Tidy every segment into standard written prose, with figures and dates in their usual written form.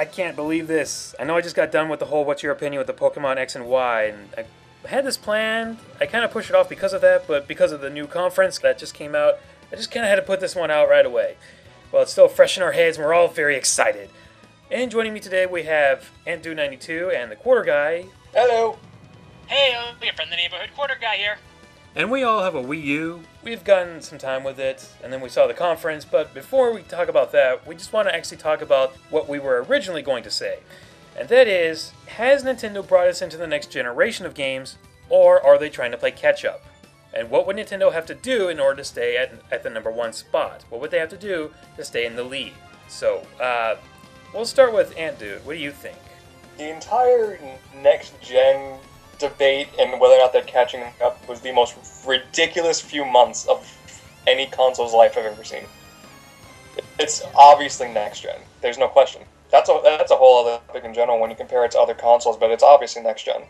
I can't believe this. I know I just got done with the whole what's your opinion with the Pokemon X and Y, and I had this planned. I kind of pushed it off because of that, but because of the new conference that just came out, I just kind of had to put this one out right away. Well, it's still fresh in our heads, and we're all very excited. And joining me today, we have AntDude92 and the QuartrGuy. Hello. Hey, your friend the neighborhood QuartrGuy here. And we all have a Wii U. We've gotten some time with it, and then we saw the conference, but before we talk about that, we just want to actually talk about what we were originally going to say. And that is, has Nintendo brought us into the next generation of games, or are they trying to play catch-up? And what would Nintendo have to do in order to stay at the number one spot? What would they have to do to stay in the lead? So, we'll start with AntDude. What do you think? The entire next-gen debate and whether or not they're catching up was the most ridiculous few months of any console's life I've ever seen. It's obviously next-gen. There's no question. That's a whole other topic in general when you compare it to other consoles, but it's obviously next-gen.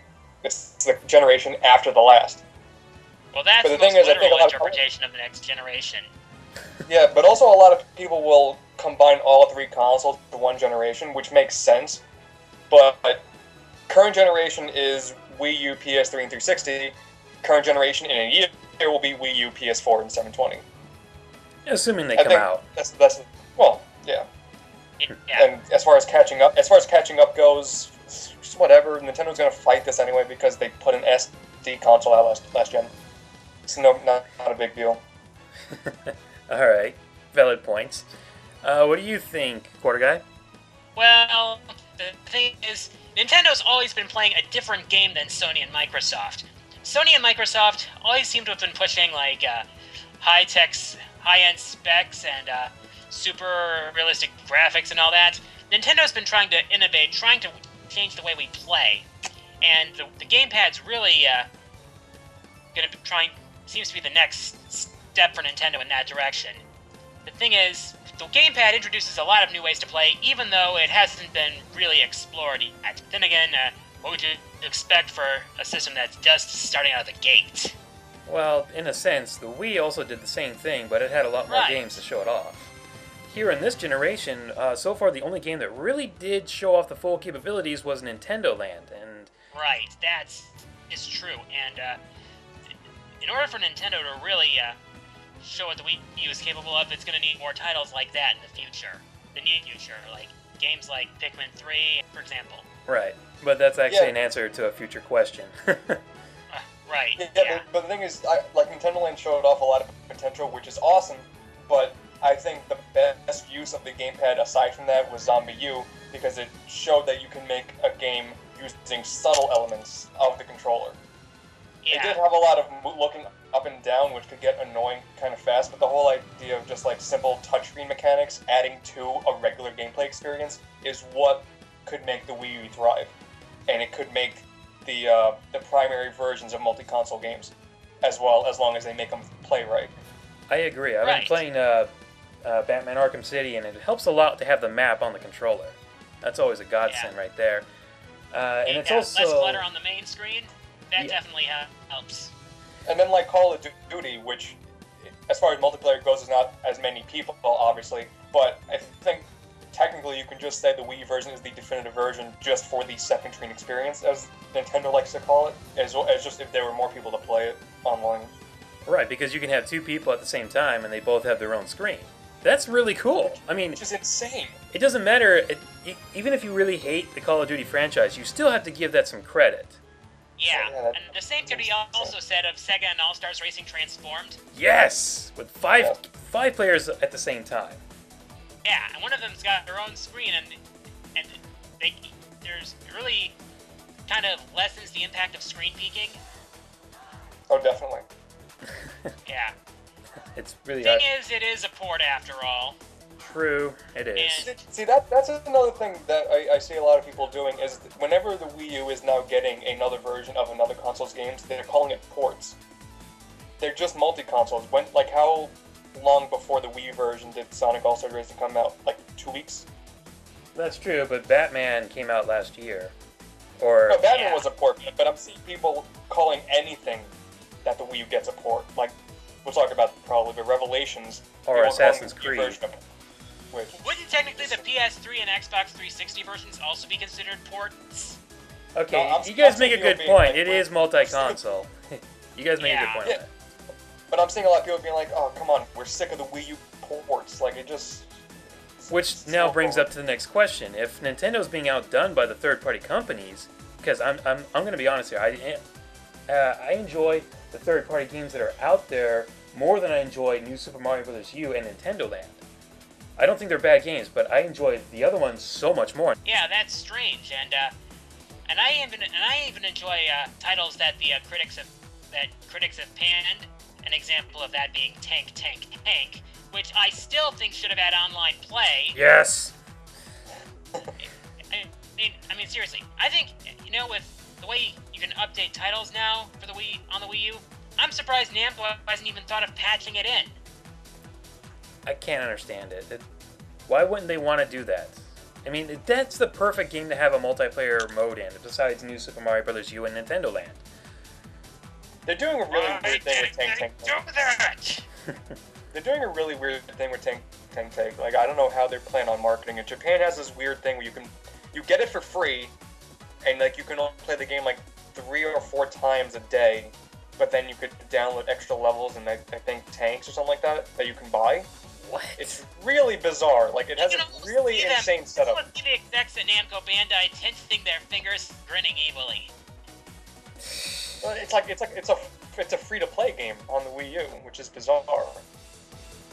It's the generation after the last. Well, that's the most literal interpretation of the next generation. Yeah, but also a lot of people will combine all three consoles to one generation, which makes sense. But current generation is Wii U, PS3, and 360. Current generation in a year will be Wii U, PS4, and 720. Assuming they come out. That's well, yeah. And as far as catching up goes, just whatever. Nintendo's gonna fight this anyway because they put an SD console out last gen. It's not a big deal. All right, valid points. What do you think, QuartrGuy? Well, the thing is, Nintendo's always been playing a different game than Sony and Microsoft. Sony and Microsoft always seem to have been pushing like high-end specs and super realistic graphics and all that. Nintendo's been trying to innovate, trying to change the way we play, and the GamePad's really going to be seems to be the next step for Nintendo in that direction. The thing is, the GamePad introduces a lot of new ways to play, even though it hasn't been really explored yet. Then again, what would you expect for a system that's just starting out of the gate? Well, in a sense, the Wii also did the same thing, but it had a lot more games to show it off. Here in this generation, so far the only game that really did show off the full capabilities was Nintendo Land, and... Right, that is true, and in order for Nintendo to really show what the Wii U is capable of, it's going to need more titles like that in the future. The near future, like games like Pikmin 3, for example. Right, but that's actually an answer to a future question. Right, yeah. But the thing is, like Nintendo Land showed off a lot of potential, which is awesome, but I think the best use of the gamepad aside from that was Zombie U, because it showed that you can make a game using subtle elements of the controller. Yeah. It did have a lot of looking up and down, which could get annoying kind of fast, but the whole idea of just like simple touchscreen mechanics adding to a regular gameplay experience is what could make the Wii U thrive. And it could make the primary versions of multi-console games as well, as long as they make them play right. I agree. I've been playing Batman Arkham City, and it helps a lot to have the map on the controller. That's always a godsend right there. And it's also... less clutter on the main screen. That definitely helps. And then like Call of Duty, which, as far as multiplayer goes, is not as many people, obviously, but I think technically you can just say the Wii U version is the definitive version just for the second screen experience, as Nintendo likes to call it, as just if there were more people to play it online. Right, because you can have two people at the same time and they both have their own screen. That's really cool. I mean, which is insane. It doesn't matter, even if you really hate the Call of Duty franchise, you still have to give that some credit. Yeah, and the same could be also said of Sega and All-Stars Racing Transformed. Yes! With five players at the same time. Yeah, and one of them's got their own screen, and there's really kind of lessens the impact of screen peeking. Oh, definitely. Yeah. It's really hard. Thing is, it is a port after all. True, it is. See, that's another thing that I see a lot of people doing is whenever the Wii U is now getting another version of another console's games, they're calling it ports. They're just multi-consoles. Like, how long before the Wii U version did Sonic All-Stars Racing come out? Like, 2 weeks? That's true, but Batman came out last year. No, Batman was a port, but I'm seeing people calling anything that the Wii U gets a port. Like, we'll talk about probably, but Revelations... Or Assassin's Creed. Which Wouldn't technically the PS3 and Xbox 360 versions also be considered ports? Okay, No, you guys make a people good being point. like, It is multi-console. You guys make a good Yeah. point Yeah. on that. But I'm seeing a lot of people being like, "Oh, come on, we're sick of the Wii U ports." Like it just. Which now brings up to the next question: if Nintendo's being outdone by the third-party companies, because I'm going to be honest here, I enjoy the third-party games that are out there more than I enjoy New Super Mario Bros. U and Nintendo Land. I don't think they're bad games, but I enjoy the other ones so much more. Yeah, that's strange, and I even enjoy titles that the critics have panned. An example of that being Tank, which I still think should have had online play. Yes. I mean, seriously, I think with the way you can update titles now for the Wii on the Wii U, I'm surprised Namco hasn't even thought of patching it in. I can't understand it. Why wouldn't they want to do that? I mean, that's the perfect game to have a multiplayer mode in, besides New Super Mario Bros. U and Nintendo Land. They're doing a really weird thing with Why Tank. did they do that? They're doing a really weird thing with Tank. Like I don't know how they're planning on marketing it. Japan has this weird thing where you get it for free, and like you can only play the game like 3 or 4 times a day, but then you could download extra levels and I think tanks or something like that you can buy. What? It's really bizarre. Like it has You a can almost really see them- insane setup. You can almost see the execs at Namco Bandai tensing their fingers, grinning evilly. Well, it's a free to play game on the Wii U, which is bizarre.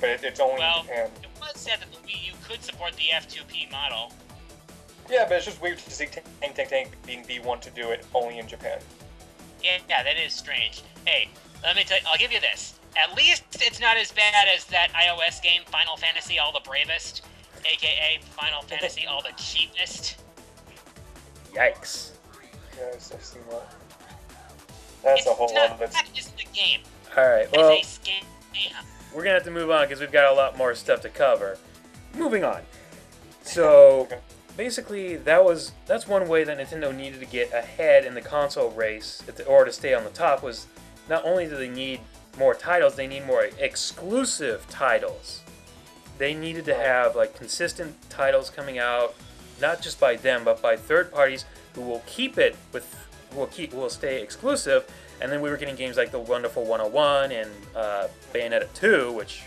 But it's only Well, in Japan. it was said that the Wii U could support the F2P model. Yeah, but it's just weird to see Tank being the one to do it only in Japan. Yeah, that is strange. Hey, let me tell you, I'll give you this. At least it's not as bad as that iOS game, Final Fantasy All the Bravest, aka Final Fantasy All the Cheapest. Yikes. Yeah, I've seen that. That's a whole lot of it. It's not just the game. Alright, well, It's a scam. we're going to have to move on because we've got a lot more stuff to cover. Moving on. So, Okay. basically, that's one way that Nintendo needed to get ahead in the console race, or to stay on the top, was not only do they need more titles, they need more exclusive titles. They needed to have like consistent titles coming out, not just by them, but by third parties who will keep it will stay exclusive. And then we were getting games like the Wonderful 101 and Bayonetta 2, which,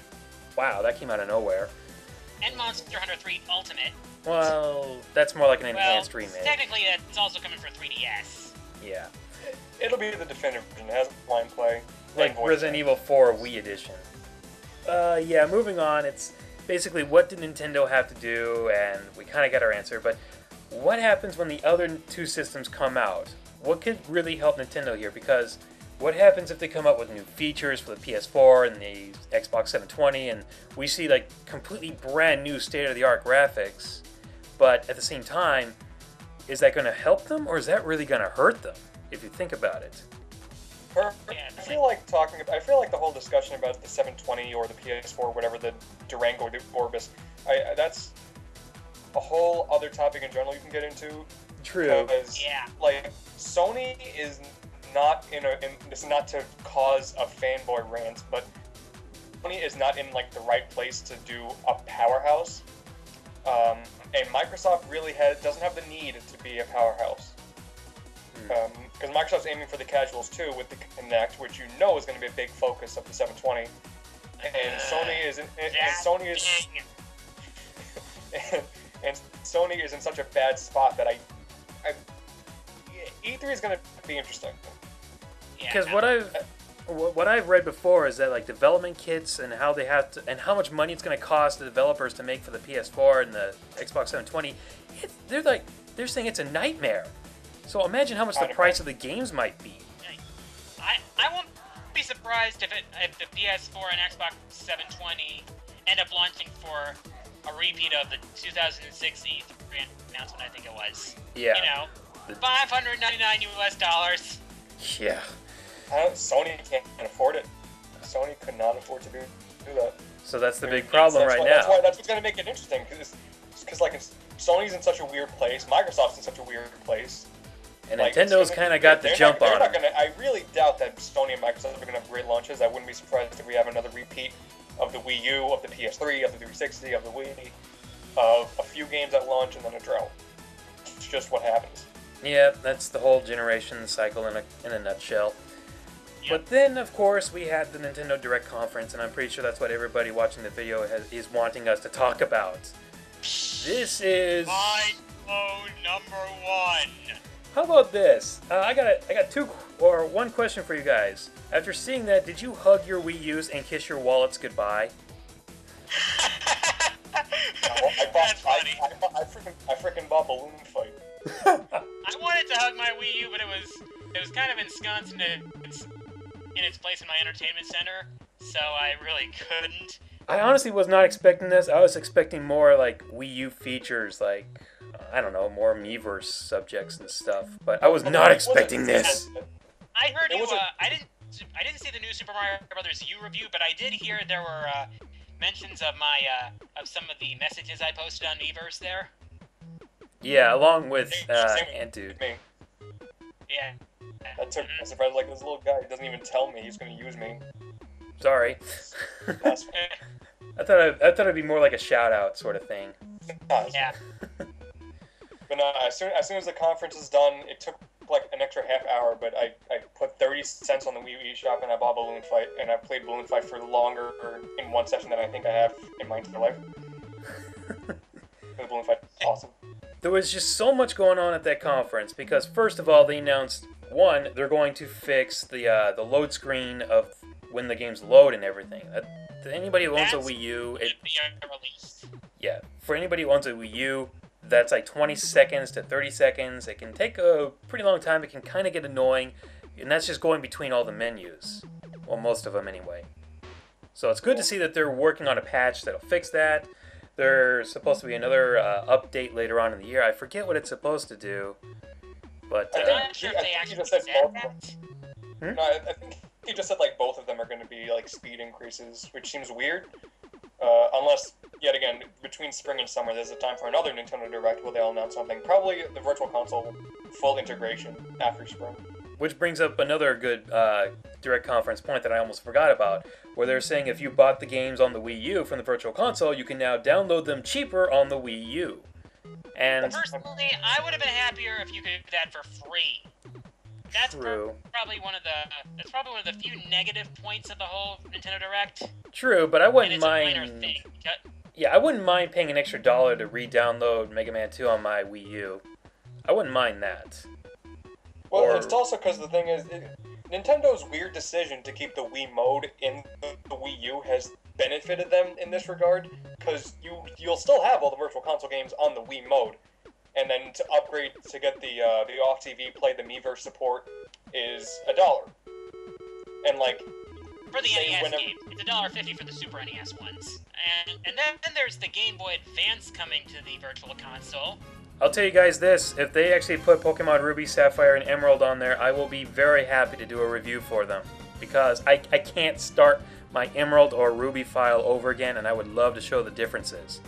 wow, that came out of nowhere. And Monster Hunter 3 Ultimate. Well, that's more like an enhanced well, remake. technically it's also coming for 3DS. Yeah. It'll be the definitive version. It has line play. Like and voice Resident chat. Evil 4 Wii Edition. Yeah, moving on. It's basically what did Nintendo have to do, and we kind of got our answer, but what happens when the other two systems come out? What could really help Nintendo here? Because what happens if they come up with new features for the PS4 and the Xbox 720, and we see like completely brand new state-of-the-art graphics, but at the same time, is that going to help them, or is that really going to hurt them, if you think about it? I feel like the whole discussion about the 720 or the PS4, whatever, the Durango or the Orbis, that's a whole other topic in general you can get into. True. Because, Yeah. like, Sony is not this is not to cause a fanboy rant, but Sony is not in, like, the right place to do a powerhouse. And Microsoft really doesn't have the need to be a powerhouse. Because Microsoft's aiming for the casuals too with the Kinect, which you know is going to be a big focus of the 720. And Sony is and Sony is in such a bad spot that E3 is going to be interesting. Because what I've read before is that like development kits and how they have to and how much money it's going to cost the developers to make for the PS4 and the Xbox 720, they're saying it's a nightmare. So imagine how much the price of the games might be. I won't be surprised if the PS4 and Xbox 720 end up launching for a repeat of the 2006 E3 announcement, I think it was. Yeah. You know, $599 US. Yeah. Sony can't afford it. Sony could not afford to do that. So that's the big problem right now. That's what's going to make it interesting, because like Sony's in such a weird place, Microsoft's in such a weird place. And like, Nintendo's kind of got the jump on it. I really doubt that Sony and Microsoft are going to have great launches. I wouldn't be surprised if we have another repeat of the Wii U, of the PS3, of the 360, of the Wii. a few games at launch and then a drought. It's just what happens. Yeah, that's the whole generation cycle in a nutshell. Yep. But then, of course, we had the Nintendo Direct conference, and I'm pretty sure that's what everybody watching the video is wanting us to talk about. This is... My phone number 1. How about this? I got one question for you guys. After seeing that, did you hug your Wii U's and kiss your wallets goodbye? That's funny. I freaking bought Balloon Fight. I wanted to hug my Wii U, but it was kind of ensconced in its place in my entertainment center, so I really couldn't. I honestly was not expecting this. I was expecting more like Wii U features, like I don't know, more Miiverse subjects and stuff. But I was not expecting this. I heard you. I didn't see the new Super Mario Brothers U review, but I did hear there were mentions of of some of the messages I posted on Miiverse there. Yeah, along with AntDude. Yeah. That took me by surprise. Like, this little guy doesn't even tell me he's going to use me. Sorry. That's I thought it'd be more like a shout out sort of thing. Yeah. But no, as soon as the conference is done, it took like an extra half hour, but I put 30 cents on the Wii U eShop and I bought Balloon Fight, and I played Balloon Fight for longer in one session than I think I have in my entire life. The Balloon Fight is awesome. There was just so much going on at that conference because first of all, they announced one, they're going to fix the load screen of when the games load and everything. Anybody who owns a Wii U, yeah, for anybody who owns a Wii U, that's like 20 seconds to 30 seconds. It can take a pretty long time. It can kind of get annoying, and that's just going between all the menus. Well, most of them anyway. So it's good to see that they're working on a patch that'll fix that. There's supposed to be another update later on in the year. I forget what it's supposed to do, but I'm not sure if they actually said that. No, I think he just said like both of them are going to be like speed increases, which seems weird. Unless, yet again, between spring and summer, there's a time for another Nintendo Direct where they'll announce something. Probably the Virtual Console full integration after spring. Which brings up another good Direct Conference point that I almost forgot about, where they're saying if you bought the games on the Wii U from the Virtual Console, you can now download them cheaper on the Wii U. And personally, I would have been happier if you could do that for free. That's true. Probably one of the few negative points of the whole Nintendo Direct. True, but I wouldn't mind. A minor thing. Yeah, I wouldn't mind paying an extra $1 to re-download Mega Man 2 on my Wii U. I wouldn't mind that. Well, it's also because the thing is, Nintendo's weird decision to keep the Wii mode in the Wii U has benefited them in this regard, because you'll still have all the Virtual Console games on the Wii mode, and then to upgrade to get the off TV play, the Miiverse support is $1, and like for the NES game, it's $1.50 for the Super NES ones, and then there's the Game Boy Advance coming to the Virtual Console. I'll tell you guys this, if they actually put Pokemon Ruby, Sapphire, and Emerald on there, I will be very happy to do a review for them. Because I can't start my Emerald or Ruby file over again, and I would love to show the differences.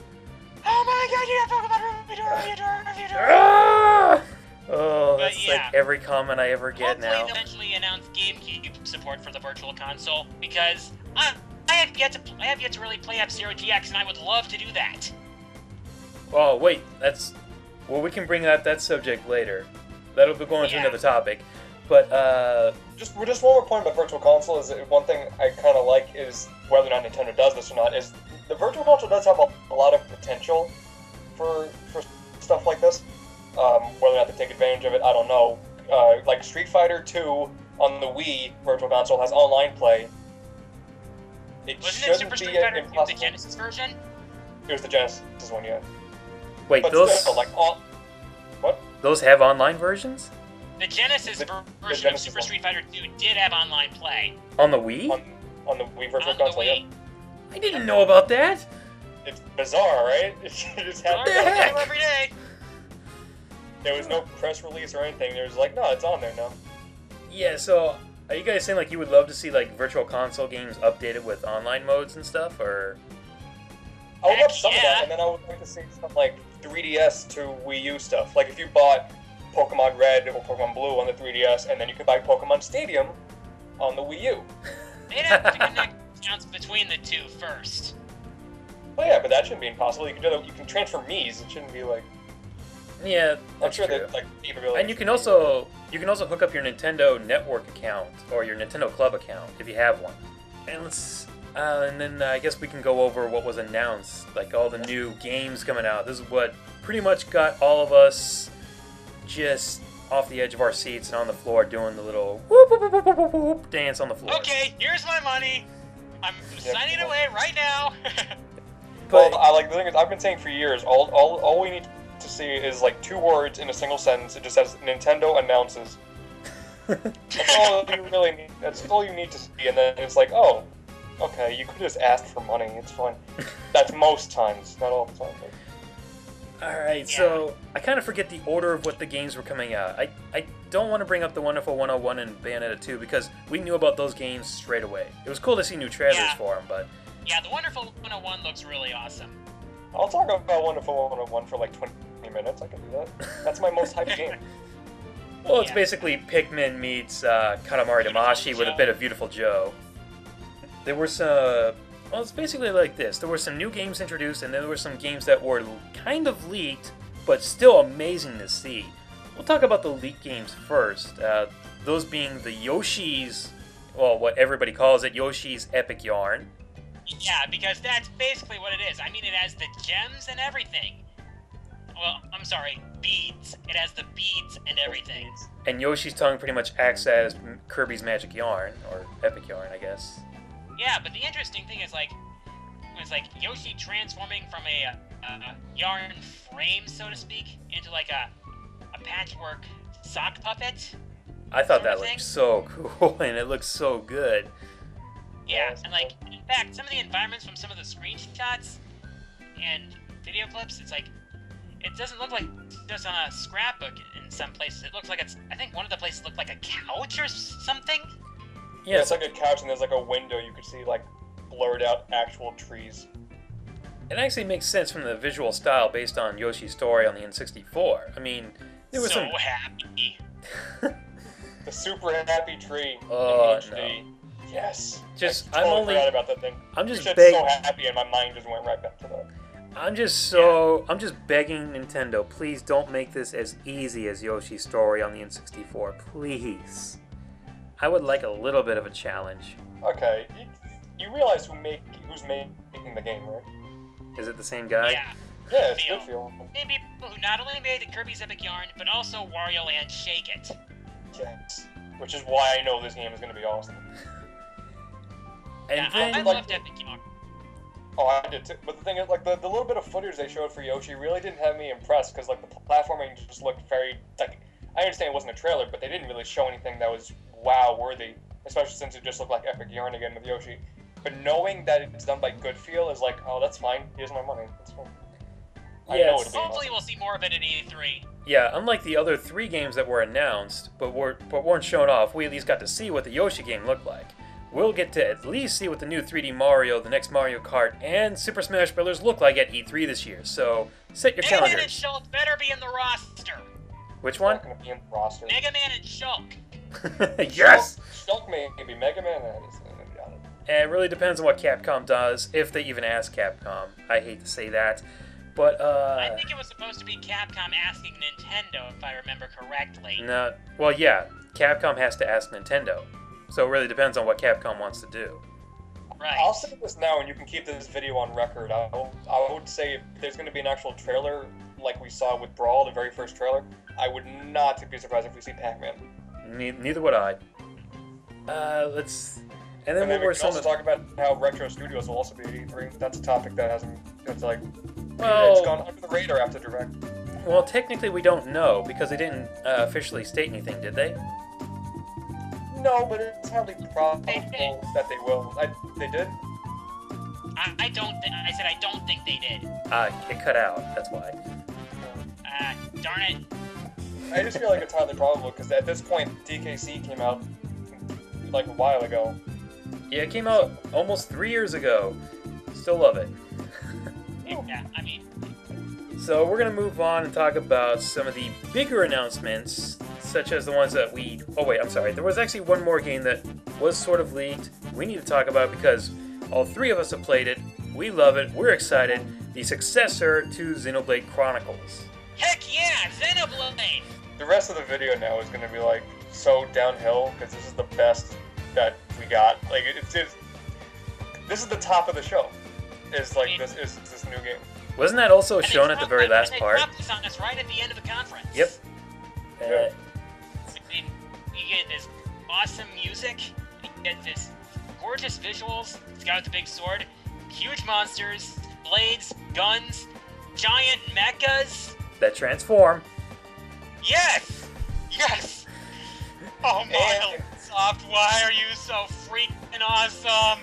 Oh my god, you have Pokemon Ruby, Oh, that's like every comment I ever get now. Hopefully they'll eventually announce GameCube support for the Virtual Console, because I have yet to really play F-Zero GX, and I would love to do that. Oh, wait, well, we can bring that subject later. That'll be going to another topic. But, Just one more point about Virtual Console is one thing I kind of like is, whether or not Nintendo does this or not, is the Virtual Console does have a lot of potential for stuff like this. Whether or not they take advantage of it, I don't know. Like Street Fighter 2 on the Wii Virtual Console has online play. Wasn't it Super Street Fighter 2 the Genesis version? It was the Genesis one, yeah. Wait, but those still, like, what? Those have online versions? The Genesis version of Super Street Fighter 2 did have online play. On the Wii? On the Wii Virtual Console, yeah. I didn't know about that. It's bizarre, right? It just happened every day. There was no press release or anything. There was like, no, it's on there now. Yeah, so are you guys saying like you would love to see like Virtual Console games updated with online modes and stuff, or? I would love some of that, and then I would like to see some like 3DS to Wii U stuff. Like if you bought Pokemon Red or Pokemon Blue on the 3DS, and then you could buy Pokemon Stadium on the Wii U. They'd have to connect accounts between the two first. Well, yeah, but that shouldn't be impossible. You can do that. You can transfer Mii's. It shouldn't be like. Yeah, I'm that's sure true. that like capability. And you can also hook up your Nintendo Network account or your Nintendo Club account if you have one. And then I guess we can go over what was announced, like all the new games coming out. This is what pretty much got all of us just off the edge of our seats and on the floor doing the little whoop whoop whoop whoop whoop, whoop dance on the floor. Okay, here's my money. I'm signing it away right now. But Well, I like the thing is, I've been saying for years, all we need to see is like 2 words in a single sentence. It just says Nintendo announces. That's all you really need. That's all you need to see, and then it's like, oh, okay, you could just ask for money. It's fine. That's most times, not all the time. But... Alright, so I kind of forget the order of what the games were coming out. I don't want to bring up the Wonderful 101 and Bayonetta 2 because we knew about those games straight away. It was cool to see new trailers for them, but... Yeah, the Wonderful 101 looks really awesome. I'll talk about Wonderful 101 for like 20 minutes. I can do that. That's my most hyped game. Well, it's basically Pikmin meets Katamari Damacy with a bit of Beautiful Joe. There were some... Well, it's basically like this. There were some new games introduced, and then there were some games that were kind of leaked, but still amazing to see. We'll talk about the leaked games first. Those being the Yoshi's... Well, what everybody calls it, Yoshi's Epic Yarn. Yeah, because that's basically what it is. I mean, it has the gems and everything. Well, I'm sorry, beads. It has the beads and everything. And Yoshi's tongue pretty much acts as Kirby's Magic Yarn, or Epic Yarn, I guess. Yeah, but the interesting thing is, like, it's like Yoshi transforming from a yarn frame, so to speak, into like a patchwork sock puppet. I thought that looked so cool, and it looks so good. Yeah, and like, in fact, some of the environments from some of the screenshots and video clips, it's like, it doesn't look like just on a scrapbook in some places. It looks like it's, I think one of the places looked like a couch or something. Yeah, it's like a couch and there's like a window you could see like blurred out actual trees. It actually makes sense from the visual style based on Yoshi's story on the N64. I mean, there was so happy. The super happy tree. Oh, in no. HD. Yes. Just, I totally I'm only... forgot about that thing. I'm just so begging... happy and my mind just went right back to that. I'm just begging Nintendo, please don't make this as easy as Yoshi's story on the N64, please. I would like a little bit of a challenge. Okay, you realize who's making the game, right? Is it the same guy? Yeah. Yeah, it's good feel. Same people who not only made the Kirby's Epic Yarn, but also Wario Land Shake It. Yes. Which is why I know this game is going to be awesome. And yeah, then, I loved Epic Yarn. Oh, I did too. But the thing is, like, the little bit of footage they showed for Yoshi really didn't have me impressed, because, like, the platforming just looked very, like, I understand it wasn't a trailer, but they didn't really show anything that was wow-worthy, especially since it just looked like Epic Yarn again with Yoshi. But knowing that it's done by Good Feel is like, oh, that's fine. Here's my money. That's fine. I know it'll be Hopefully awesome. we'll see more of it at E3. yeah, unlike the other 3 games that were announced, but weren't shown off, we at least got to see what the Yoshi game looked like. We'll get to at least see what the new 3D Mario, the next Mario Kart, and Super Smash Bros. Look like at E3 this year, so set your Mega Man and calendars. Shulk better be in the roster. Which one? Not gonna be in the roster. Mega Man and Shulk. Yes! Shulk maybe. Mega Man, that is gonna be on it. It really depends on what Capcom does, if they even ask Capcom. I hate to say that. But, I think it was supposed to be Capcom asking Nintendo, if I remember correctly. no. Well, yeah, Capcom has to ask Nintendo. So it really depends on what Capcom wants to do. Right. I'll say this now, and you can keep this video on record. I would say if there's going to be an actual trailer, like we saw with Brawl, the very first trailer, I would not be surprised if we see Pac-Man. Neither would I. Let's... And then And then what we were can some also of... talk about how Retro Studios will also be at E3. That's a topic that hasn't... It's like... Well- It's gone under the radar after Direct. Well, technically we don't know, because they didn't officially state anything, did they? No, but it's hardly probable They did. that they will. They did? I said I don't think they did. It cut out, that's why. Darn it. I just feel like it's highly probable, because at this point, DKC came out like a while ago. Yeah, it came out almost 3 years ago. Still love it. Yeah, I mean, So we're going to move on and talk about some of the bigger announcements, such as the ones that we... Oh wait, I'm sorry. There was actually one more game that was sort of leaked. We need to talk about it because all 3 of us have played it. We love it. We're excited. The successor to Xenoblade Chronicles. Heck yeah, Xenoblade! The rest of the video now is going to be like so downhill because this is the best that we got. Like this is the top of the show. Is like this new game. Wasn't that also shown at the very last part? They dropped this on us right at the end of the conference. Yep. You get this awesome music. You get this gorgeous visuals. It's got the big sword, huge monsters, blades, guns, giant mechas that transform. Yes! Yes! Oh my Soft, why are you so freaking awesome?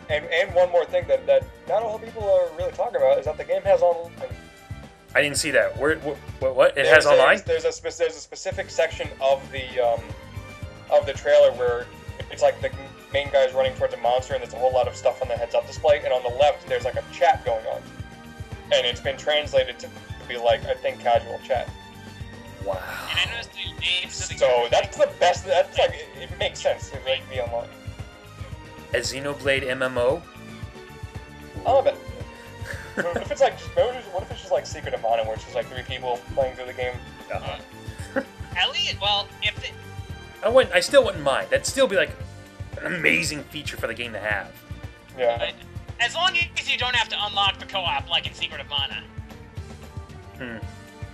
And one more thing that not a whole people are really talking about is that the game has online. I didn't see that. What? It has online? There's a specific section of the trailer where it's like the main guy's running towards a monster and there's a whole lot of stuff on the heads-up display, and on the left there's like a chat going on. And it's been translated to be like, I think, casual chat. Wow. And I noticed the names of the So that's the best. That's like it makes sense to like be online. A Xenoblade MMO? I love it. What if it's like what if it's just like Secret of Mana, where it's just like 3 people playing through the game? At least, well, if the, I still wouldn't mind. That'd still be like an amazing feature for the game to have. Yeah. As long as you don't have to unlock the co-op like in Secret of Mana.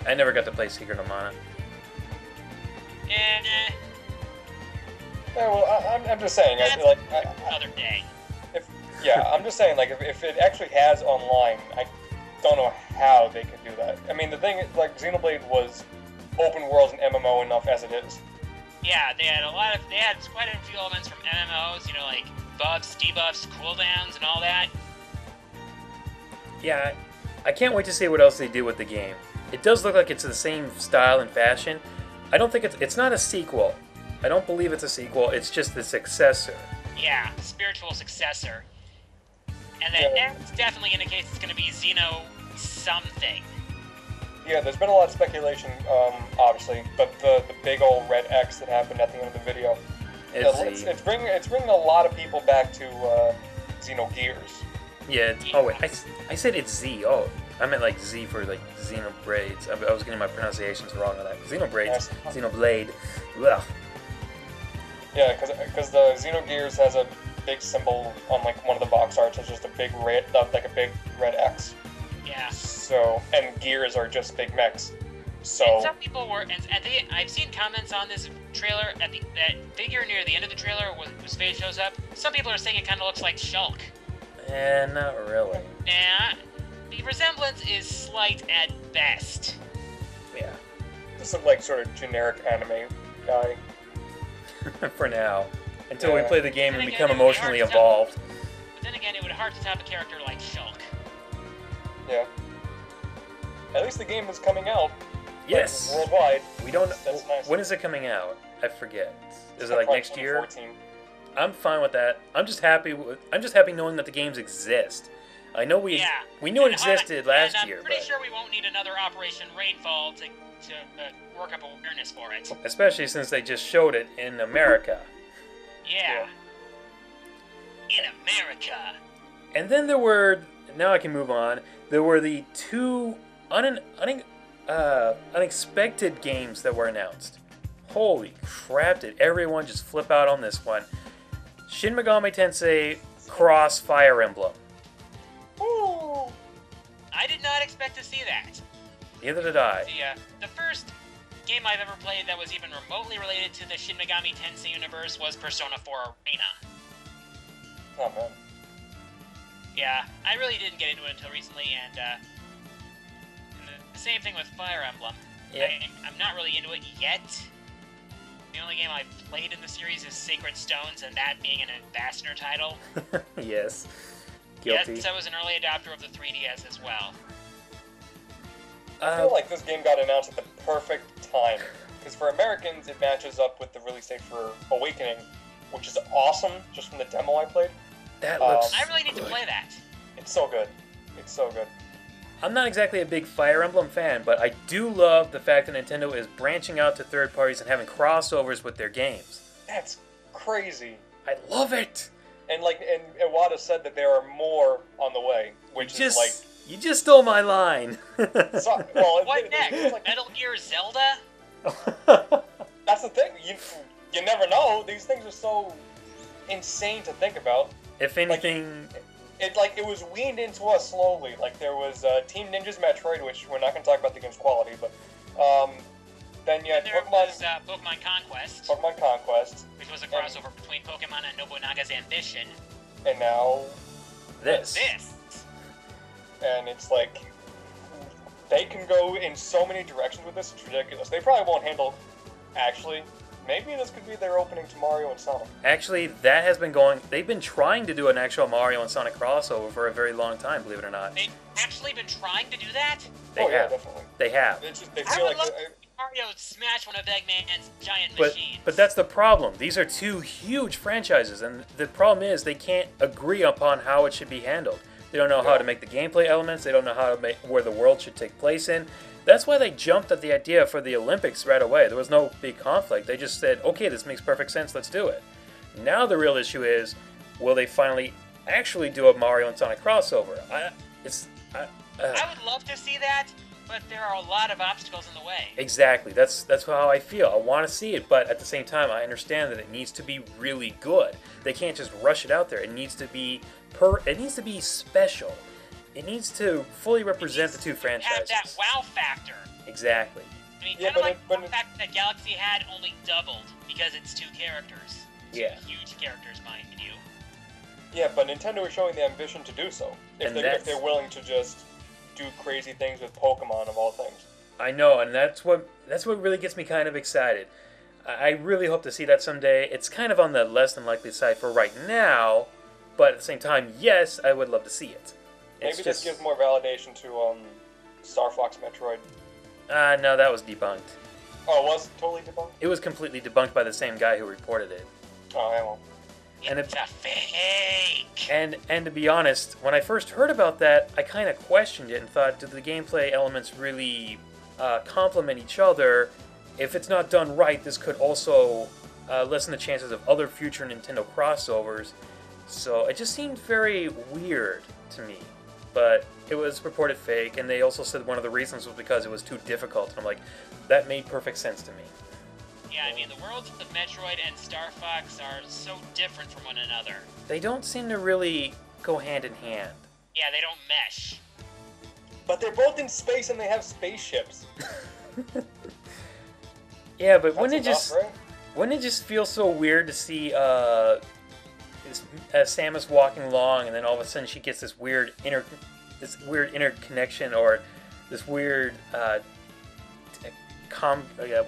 I never got to play Secret of Mana. Eh. Yeah, well, I'm just saying, Another day. I'm just saying, like, if it actually has online, I don't know how they could do that. I mean, the thing is, like, Xenoblade was open world and MMO enough as it is. Yeah, they had quite a few elements from MMOs, you know, like buffs, debuffs, cooldowns, and all that. Yeah, I can't wait to see what else they do with the game. It does look like it's the same style and fashion. I don't think it's not a sequel. I don't believe it's a sequel. It's just the successor. Yeah, spiritual successor. And then that definitely indicates it's going to be Xeno something. Yeah, there's been a lot of speculation, obviously, but the big old red X that happened at the end of the video, it's bringing a lot of people back to Xenogears. Yeah. Oh wait, I said it's Z. Oh, I meant like Z for like Xenobraids. I was getting my pronunciations wrong on that. Xenobraids, Xenoblade. Ugh. Yeah, because the Xenogears has a big symbol on like one of the box arts. It's just a big red, like a big red X. Yeah. So, and gears are just big mechs. So. And some people were, I've seen comments on this trailer that figure near the end of the trailer whose face shows up. Some people are saying it kind of looks like Shulk. Not really. Nah, the resemblance is slight at best. Yeah. Just look like sort of generic anime guy. For now, until we play the game and become it would be emotionally hard to involved. But then again, it would be hard to top a character like Shulk. Yeah. At least the game is coming out. Yes. Like, worldwide. We don't. That's nice. When is it coming out? I forget. Is it like next year? 2014. I'm fine with that. I'm just happy knowing that the games exist. I know we knew it existed last year, I'm pretty sure we won't need another Operation Rainfall to work up awareness for it. Especially since they just showed it in America. Yeah. In America. And then there were. Now I can move on. There were the 2 unexpected games that were announced. Holy crap! Did everyone just flip out on this one? Shin Megami Tensei Cross Fire Emblem. Ooh! I did not expect to see that. Neither did I. The first game I've ever played that was even remotely related to the Shin Megami Tensei universe was Persona 4 Arena. Oh man. Yeah, I really didn't get into it until recently, and the same thing with Fire Emblem. Yeah. I'm not really into it yet. The only game I've played in the series is Sacred Stones, and that being an ambassador title. Yes. Guilty. Yes, I was an early adopter of the 3DS as well. I feel like this game got announced at the perfect time. Because for Americans, it matches up with the release date for Awakening, which is awesome, just from the demo I played. That looks I really need to play that. It's so good. It's so good. I'm not exactly a big Fire Emblem fan, but I do love the fact that Nintendo is branching out to third parties and having crossovers with their games. That's crazy. I love it! And Iwata said that there are more on the way, which is like. You just stole my line. What next? Like, Metal Gear Zelda? That's the thing. You never know. These things are so insane to think about. If anything, it was weaned into us slowly. Like there was Team Ninja's Metroid, which we're not going to talk about the game's quality, but then you had Pokemon Conquest. Pokemon Conquest, which was a crossover between Pokemon and Nobunaga's Ambition. And now this. And it's like they can go in so many directions with this. It's ridiculous. They probably won't handle. Actually, maybe this could be their opening to Mario and Sonic. Actually, that has been going. They've been trying to do an actual Mario and Sonic crossover for a very long time. Believe it or not. They've actually been trying to do that. They have. Yeah, definitely. They have. I would love to see Mario smash one of Eggman's giant machines. But that's the problem. These are two huge franchises, and the problem is they can't agree upon how it should be handled. They don't know how to make the gameplay elements. They don't know how to make where the world should take place in. That's why they jumped at the idea for the Olympics right away. There was no big conflict. They just said, okay, this makes perfect sense. Let's do it. Now the real issue is, will they finally actually do a Mario and Sonic crossover? I would love to see that, but there are a lot of obstacles in the way. Exactly. That's how I feel. I want to see it, but at the same time, I understand that it needs to be really good. They can't just rush it out there. It needs to be special. It needs to fully represent the two franchises. Have that wow factor. Exactly. I mean, kind of like the fact that Galaxy had only doubled because it's two characters. Two huge characters, mind you. Yeah, but Nintendo is showing the ambition to do so. If they're willing to just do crazy things with Pokemon of all things. I know, and that's what really gets me kind of excited. I really hope to see that someday. It's kind of on the less than likely side for right now, but at the same time, yes, I would love to see it. Maybe this gives more validation to Star Fox Metroid. No, that was debunked. Oh, it was totally debunked? It was completely debunked by the same guy who reported it. Oh, yeah, well. It's a fake! And to be honest, when I first heard about that, I kind of questioned it and thought, do the gameplay elements really complement each other? If it's not done right, this could also lessen the chances of other future Nintendo crossovers. So it just seemed very weird to me. But it was reported fake, and they also said one of the reasons was because it was too difficult. And I'm like, that made perfect sense to me. Yeah, I mean, the worlds of Metroid and Star Fox are so different from one another. They don't seem to really go hand in hand. Yeah, they don't mesh. But they're both in space and they have spaceships. Yeah, but wouldn't it just feel so weird to see Samus walking along, and then all of a sudden she gets this weird interconnection, or this weird what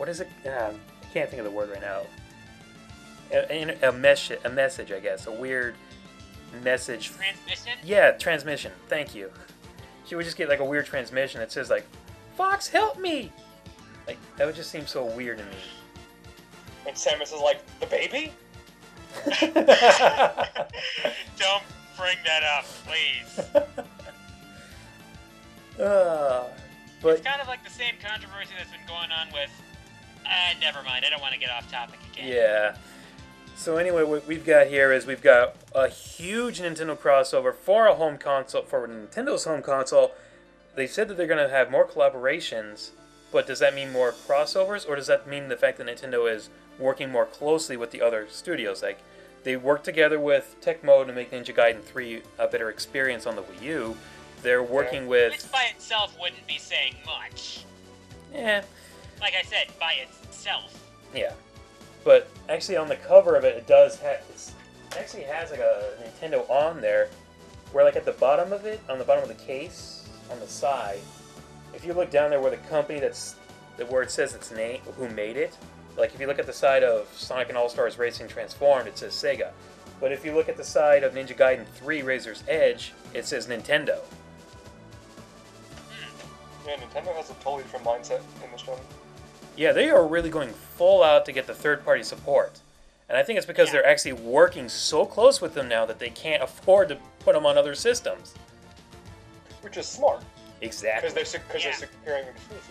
is it? I can't think of the word right now. A message, I guess. A weird message. Transmission? Yeah, transmission. Thank you. She would just get like a weird transmission that says like, "Fox, help me!" Like that would just seem so weird to me. And Samus is like, "The baby?" Don't bring that up, please. But it's kind of like the same controversy that's been going on with... never mind, I don't want to get off topic again. Yeah. So anyway, what we've got here is we've got a huge Nintendo crossover for a home console, for Nintendo's home console. They said that they're going to have more collaborations, but does that mean more crossovers, or does that mean the fact that Nintendo is working more closely with the other studios? Like, they work together with Tecmo to make Ninja Gaiden 3 a better experience on the Wii U. They're working with... Which by itself wouldn't be saying much. Yeah. Like I said, by itself. Yeah. But actually on the cover of it, it actually has like a Nintendo on there, where like at the bottom of it, on the bottom of the case, on the side, if you look down there where the company where it says its name, who made it, like if you look at the side of Sonic and All-Stars Racing Transformed, it says Sega. But if you look at the side of Ninja Gaiden 3 Razor's Edge, it says Nintendo. Yeah, Nintendo has a totally different mindset in this one. Yeah, they are really going full out to get the third-party support. And I think it's because they're actually working so close with them now that they can't afford to put them on other systems. Which is smart. Exactly. Because they're securing exclusives.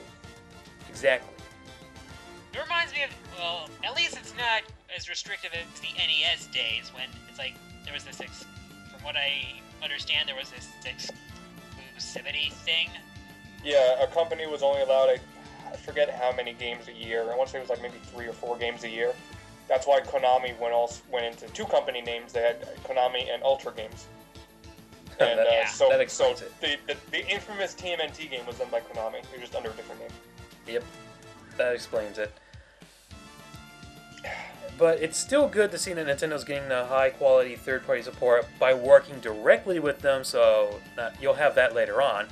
Exactly. It reminds me of, well, at least it's not as restrictive as the NES days when it's like there was this, from what I understand, there was this exclusivity thing. Yeah, a company was only allowed, I forget how many games a year. I want to say it was like maybe 3 or 4 games a year. That's why Konami went into 2 company names. They had Konami and Ultra Games. And that explains it. The infamous TMNT game was done by Konami. It was just under a different name. Yep, that explains it. But it's still good to see that Nintendo's getting the high-quality third-party support by working directly with them, so you'll have that later on.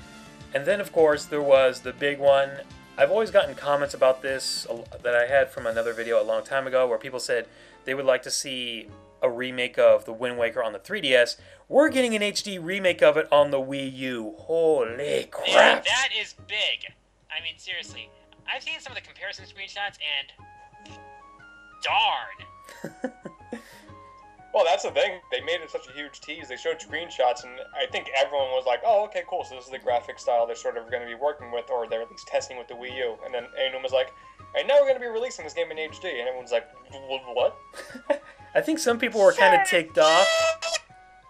And then, of course, there was the big one. I've always gotten comments about this that I had from another video a long time ago where people said they would like to see a remake of the Wind Waker on the 3DS. We're getting an HD remake of it on the Wii U. Holy crap! Yeah, that is big. I mean, seriously. I've seen some of the comparison screenshots, and darn. Well, that's the thing. They made it such a huge tease. They showed screenshots, and I think everyone was like, oh, okay, cool, so this is the graphic style they're sort of going to be working with, or they're at least testing with the Wii U. And then anyone was like, and now we're going to be releasing this game in HD. And everyone's like, what? I think some people were kind of ticked off.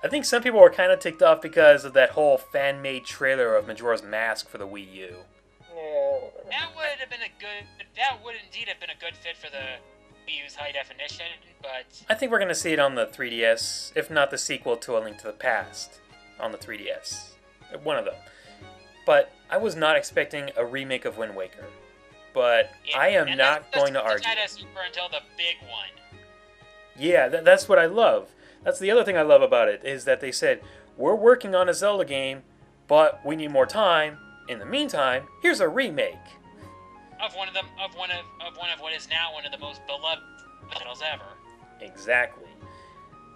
I think some people were kind of ticked off because of that whole fan-made trailer of Majora's Mask for the Wii U. Yeah, whatever. That would indeed have been a good fit for the Wii U's high definition, but I think we're going to see it on the 3DS, if not the sequel to A Link to the Past on the 3DS. One of them. But I was not expecting a remake of Wind Waker. But yeah, I am not going to argue. Until the big one. Yeah, that's what I love. That's the other thing I love about it, is that they said, we're working on a Zelda game, but we need more time. In the meantime, here's a remake. Of one of what is now one of the most beloved titles ever. Exactly.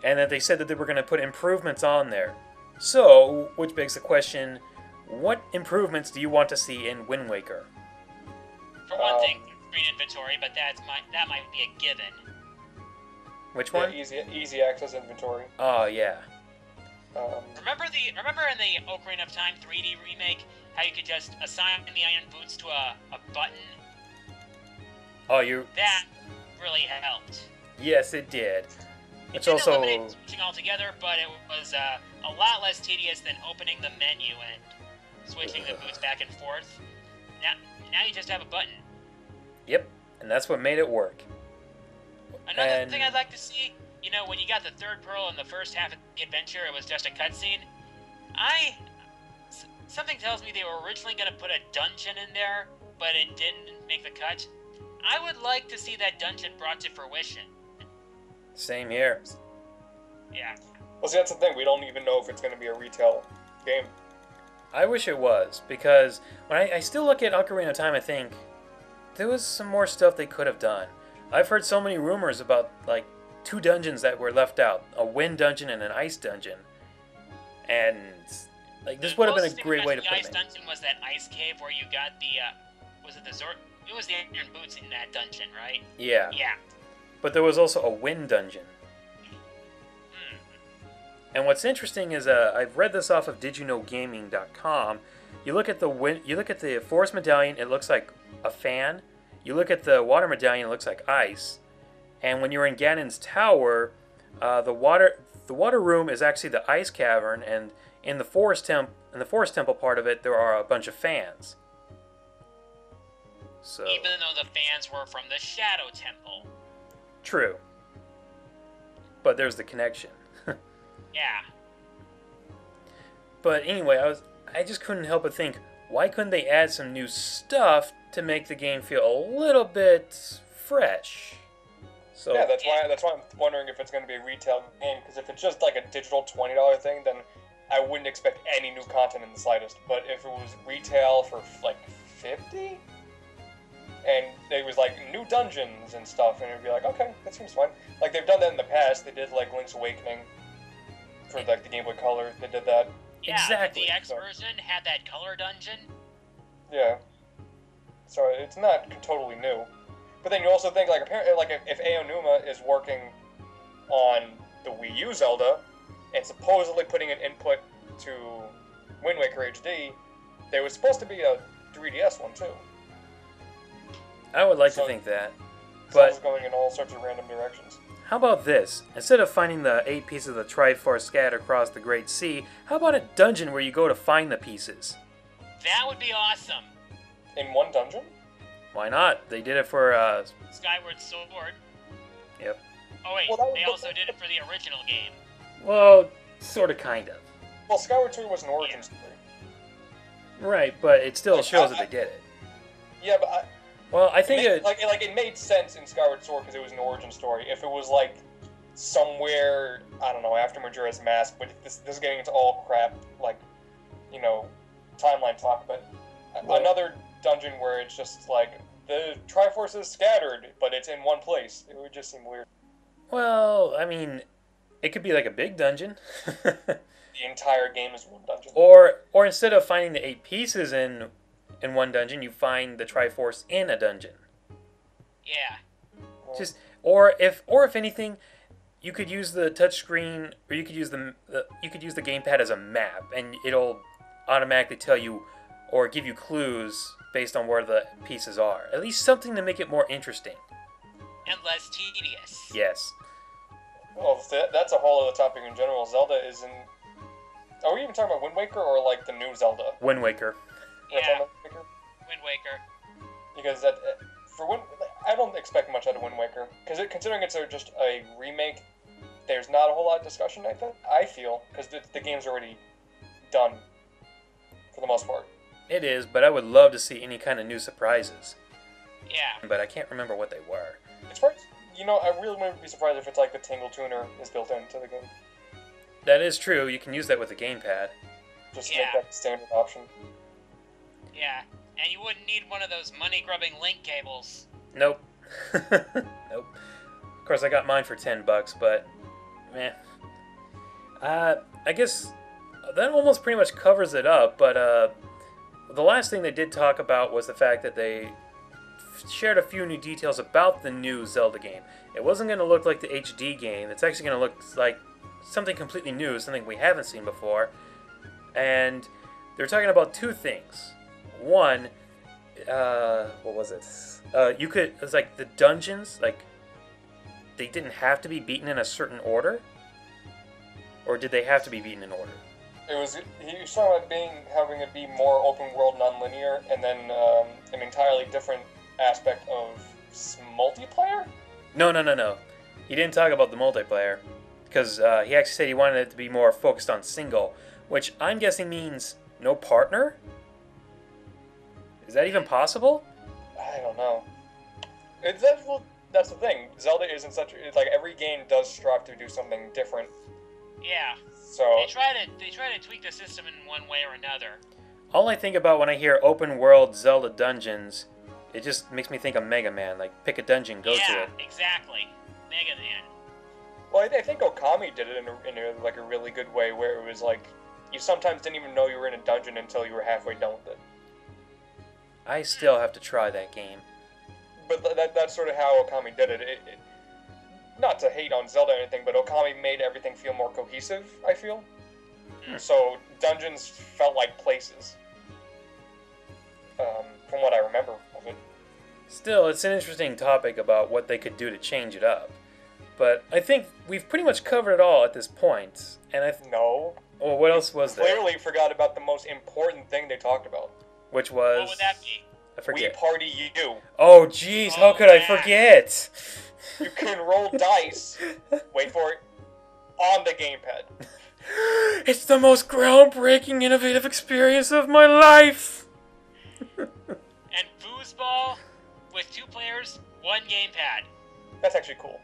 And that they said that they were going to put improvements on there. So, which begs the question, what improvements do you want to see in Wind Waker? For one thing, screen inventory, but that might be a given. Which one? Yeah, easy access inventory. Oh, yeah. Remember in the Ocarina of Time 3D remake, how you could just assign the iron boots to a button? Oh, That really helped. Yes, it did. It didn't eliminate switching altogether, but it was a lot less tedious than opening the menu and switching the boots back and forth. Now you just have a button. Yep, and that's what made it work. Another thing I'd like to see, when you got the third pearl in the first half of the adventure, it was just a cutscene. Something tells me they were originally going to put a dungeon in there, but it didn't make the cut. I would like to see that dungeon brought to fruition. Same here. Yeah. Well, see, that's the thing. We don't even know if it's going to be a retail game. I wish it was, because when I still look at Ocarina of Time, I think there was some more stuff they could have done. I've heard so many rumors about, 2 dungeons that were left out. A wind dungeon and an ice dungeon. And, this would have been a great way to put it in. The ice dungeon was that ice cave where you got the, it was the iron boots in that dungeon, right? Yeah. Yeah. But there was also a wind dungeon. And what's interesting is I've read this off of DidYouKnowGaming.com. You look at the forest medallion, it looks like a fan. You look at the water medallion, it looks like ice. And when you're in Ganon's tower, the water room is actually the ice cavern, and in the forest temple part of it, there are a bunch of fans. So even though the fans were from the Shadow Temple. True. But there's the connection. Yeah. But anyway, I just couldn't help but think, why couldn't they add some new stuff to make the game feel a little bit fresh? So yeah, that's why I'm wondering if it's going to be a retail game, because if it's just like a digital $20 thing, then I wouldn't expect any new content in the slightest. But if it was retail for like $50, and it was like new dungeons and stuff, and it'd be like, okay, that seems fine. Like they've done that in the past. They did like Link's Awakening for like the Game Boy Color. They did that. Yeah, exactly. The X version had that color dungeon. Yeah. So it's not totally new. But then you also think, like, apparently, like, if Aonuma is working on the Wii U Zelda, and supposedly putting an input to Wind Waker HD, there was supposed to be a 3DS one, too. I would like to think that. But But going in all sorts of random directions. how about this? Instead of finding the 8 pieces of the Triforce scattered across the Great Sea, how about a dungeon where you go to find the pieces? That would be awesome. In one dungeon? Why not? They did it for, Skyward Sword. Yep. Oh wait, Well, they also did it for the original game. Well, sort of, kind of. Well, Skyward Sword was an origin story. Right, but it still Like, shows that they did it. Yeah, but Well, I think it made sense in Skyward Sword because it was an origin story. If it was like somewhere, I don't know, after Majora's Mask, but this is getting into all crap, like, you know, timeline talk. But another dungeon where it's just like the Triforce is scattered, but it's in one place. It would just seem weird. Well, I mean, it could be like a big dungeon. The entire game is one dungeon. Or instead of finding the 8 pieces in one dungeon, you find the Triforce in a dungeon. Yeah. Just or if anything, you could use the touchscreen, or you could use the gamepad as a map, and it'll automatically tell you or give you clues based on where the pieces are. At least something to make it more interesting. And less tedious. Yes. Well, that's a whole other topic in general. Zelda is in. Are we even talking about Wind Waker or like the new Zelda? Wind Waker. We're talking Yeah. about Wind Waker? Wind Waker. Because I don't expect much out of Wind Waker. Because considering it's just a remake, there's not a whole lot of discussion. I feel because the game's already done for the most part. It is, but I would love to see any kind of new surprises. Yeah. But I can't remember what they were. It's probably, I really wouldn't be surprised if it's like the Tingle Tuner is built into the game, That is true. You can use that with the gamepad. just to Yeah. make that the standard option. Yeah. And you wouldn't need one of those money-grubbing link cables. Nope. Nope. Of course, I got mine for $10, but meh. I guess that almost pretty much covers it up. But the last thing they did talk about was the fact that they shared a few new details about the new Zelda game. It wasn't going to look like the HD game. It's actually going to look like something completely new, something we haven't seen before. And they're talking about 2 things. One, what was it? It's like the dungeons, like, they didn't have to be beaten in a certain order? Or did they have to be beaten in order? He was talking about having it be more open world, non-linear, and then an entirely different aspect of multiplayer. No. He didn't talk about the multiplayer. Because he actually said he wanted it to be more focused on single. Which I'm guessing means no partner? Is that even possible? I don't know. That's the thing. Zelda isn't like every game does strive to do something different. Yeah. So They try to tweak the system in one way or another. All I think about when I hear open world Zelda dungeons, it just makes me think of Mega Man. Like, pick a dungeon, go to Yeah, it. exactly. Mega Man. well, I think Okami did it in a really good way, where it was like you sometimes didn't even know you were in a dungeon until you were halfway done with it. I still have to try that game. But that's sort of how Okami did it. Not to hate on Zelda or anything, but Okami made everything feel more cohesive, I feel. So dungeons felt like places. From what I remember of it. Still, it's an interesting topic about what they could do to change it up. But I think we've pretty much covered it all at this point. And No. well, what else was there? Clearly forgot about the most important thing they talked about. Which was... What would that be? I forget. Wii Party U. Oh, jeez, how could I forget? You can roll dice, wait for it, on the gamepad. It's the most groundbreaking, innovative experience of my life! And foosball with 2 players, 1 gamepad. That's actually cool.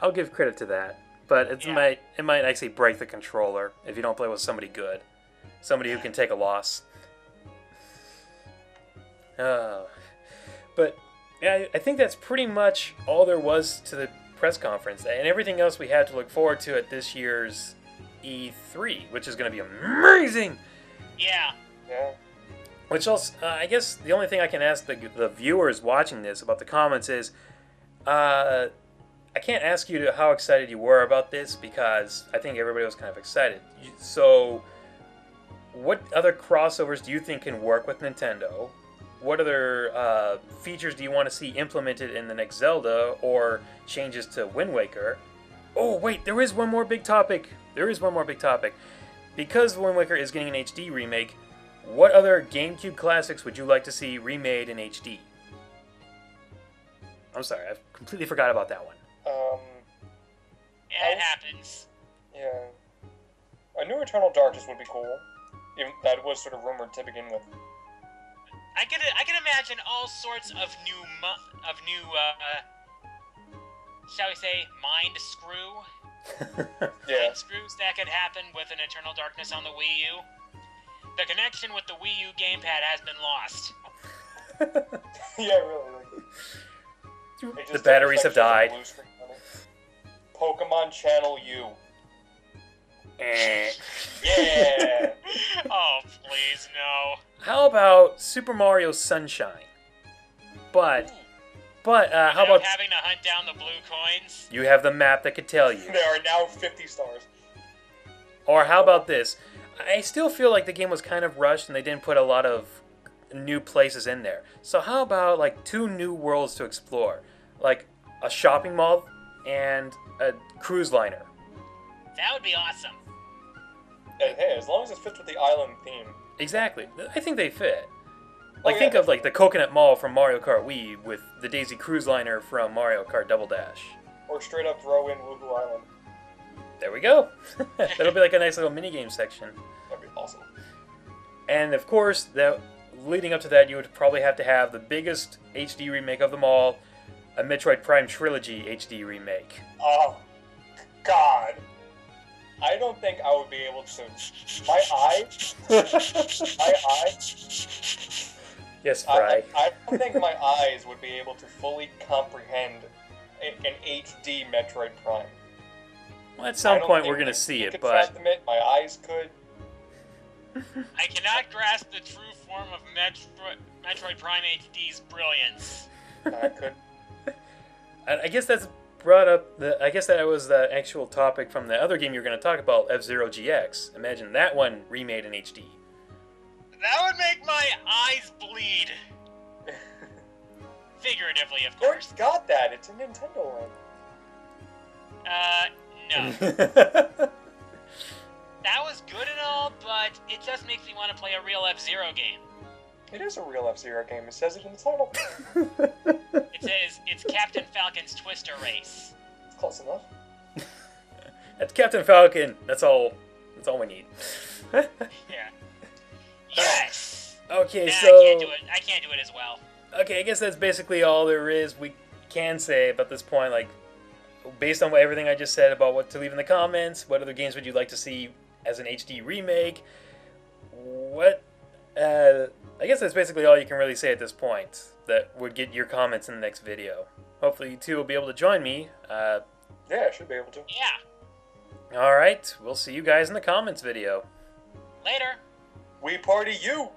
I'll give credit to that. But it Yeah. might actually break the controller if you don't play with somebody good. Somebody who can take a loss. But yeah, I think that's pretty much all there was to the press conference. And everything else we had to look forward to at this year's E3, which is going to be amazing! Yeah. Yeah. Which also, I guess the only thing I can ask the viewers watching this about the comments is, I can't ask you how excited you were about this because I think everybody was kind of excited. So, what other crossovers do you think can work with Nintendo? what other features do you want to see implemented in the next Zelda, or changes to Wind Waker? Oh, wait, there is one more big topic. Because Wind Waker is getting an HD remake, what other GameCube classics would you like to see remade in HD? I'm sorry, I completely forgot about that one. Yeah, it happens. Yeah. A new Eternal Darkness would be cool. Even that was sort of rumored to begin with. I can imagine all sorts of new, shall we say, mind Yeah. screws that could happen with an Eternal Darkness on the Wii U. The connection with the Wii U GamePad has been lost. Yeah, really. The batteries have died. Pokemon Channel U. Eh. Yeah. Oh, please, no. How about Super Mario Sunshine? But how about having to hunt down the blue coins? you have the map that could tell you? There are now 50 stars. Or how about this? I still feel like the game was kind of rushed and they didn't put a lot of new places in there. So how about like 2 new worlds to explore? Like a shopping mall and a cruise liner. That would be awesome. And hey, as long as it fits with the island theme. Exactly. I think they fit. Like, yeah. think of like the Coconut Mall from Mario Kart Wii with the Daisy Cruise Liner from Mario Kart Double Dash. Or straight up throw in Woohoo Island. There we go. That'll be like a nice little minigame section. That'd be awesome. And of course, leading up to that, you would probably have to have the biggest HD remake of them all, a Metroid Prime Trilogy HD remake. Oh, God. I don't think I would be able to. My eye. Yes, Fry. I don't think my eyes would be able to fully comprehend an HD Metroid Prime. Well, at some point, we're going to see it, but fathom it. My eyes could. I cannot grasp the true form of Metroid Prime HD's brilliance. I could. I guess that's brought up. I guess that was the actual topic from the other game you were going to talk about, F-Zero GX. Imagine that one remade in HD. That would make my eyes bleed. Figuratively, of course. George got that. It's a Nintendo one. No. That was good and all, but it just makes me want to play a real F-Zero game. It is a real F-Zero game. It says it in the title. It says it's Captain Falcon's Twister Race. It's close enough. That's Captain Falcon. That's all we need. Yeah. Yes. Okay, Nah, so I can't do it as well. okay, I guess that's basically all there is we can say about this point. Like, based on everything I just said about what to leave in the comments, what other games would you like to see as an HD remake? I guess that's basically all you can really say at this point. That would get your comments in the next video. Hopefully you two will be able to join me. Yeah, I should be able to. Yeah. Alright, we'll see you guys in the comments video. Later. We party you!